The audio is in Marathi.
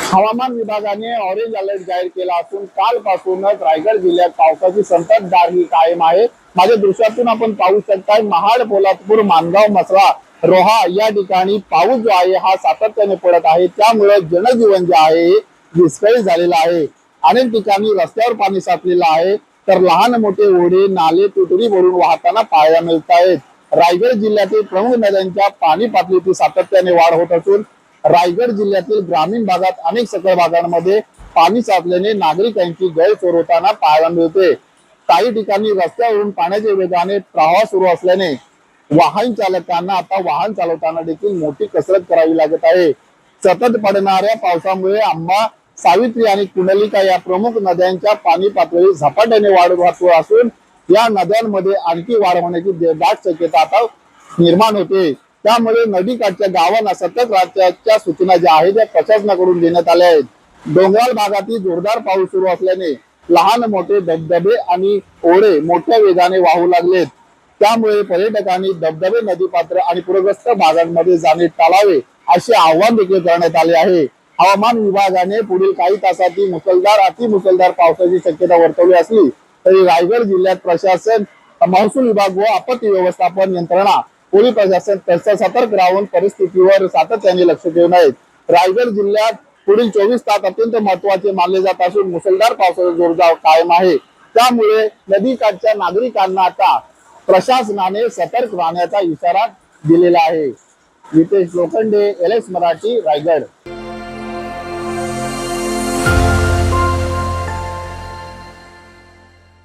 हवामान विभागाने ऑरेंज अलर्ट जाहीर केला असून कालपासूनच रायगड जिल्ह्यात पावसाची संततधार ही कायम आहे। माझ्या दृश्यातून आपण पाहू शकताय महाड, पोलादपूर, मानगाव, मसळा, रोहा या ठिकाणी पाऊस जो आहे हा सातत्याने पडत आहे। त्यामुळे जनजीवन जे आहे विस्कळीत झालेलं आहे। अनेक ठिकाणी रस्त्यावर पाणी साचलेलं आहे, तर लहान मोठे ओढे नाले तुटडी भरून वाहताना पाहायला मिळत आहेत। रायगड जिल्ह्यातील प्रमुख नद्यांच्या पाणी पातळीत सातत्याने वाढ होत असून रायगड जिल्ह्यातील ग्रामीण भागात अनेक सखल भागांमध्ये पाणी साचल्याने नागरिकांची गैरसोय होताना पाहायला मिळते। काही ठिकाणी रस्त्यावरून पाण्याच्या वेगाने प्रवाह सुरू असल्याने वाहन चालकांना आता वाहन चालवताना देखील मोठी कसरत करावी लागत आहे। सतत पडणाऱ्या पावसामुळे आंबा, सावित्री आणि कुंडलिका या प्रमुख नद्यांच्या पाणी पातळी झपाट्याने वाढत असून या नद्यांमध्ये आणखी वाढ होण्याची दाट शक्यता आता निर्माण होते। त्यामुळे नदीकाठच्या गावांना सतत राज्याच्या सूचना ज्या आहेत त्या प्रशासनाकडून देण्यात आल्या आहेत। डोंगराळ भागातील जोरदार पाऊस सुरू असल्याने लहान मोठे धबधबे आणि ओढे मोठ्या वेगाने वाहू लागलेत। त्यामुळे पर्यटकांनी धबधबे, नदीपात्र आणि पूरग्रस्त भागांमध्ये जाणे टाळावे असे आवाहन देखील करण्यात आले आहे। हवामान विभागाने पुढील काही तासातील मुसळधार अतिमुसळधार पावसाची शक्यता वर्तवली असली तरी रायगड जिल्ह्यात प्रशासन, महसूल विभाग व आपत्ती व्यवस्थापन यंत्रणा, पोलीस प्रशासन सतर्क राहून परिस्थितीवर सातत्याने लक्ष देऊन आहेत। रायगड जिल्ह्यात पुढील 24 तास अत्यंत महत्त्वाचे मानले जात असून मुसळधार पावसाचा जोर कायम आहे। त्यामुळे नदीकाठच्या नागरिकांना आता प्रशासनाने सतर्क राहण्याचा इशारा दिलेला आहे। नितेश लोखंडे, LS मराठी, रायगड।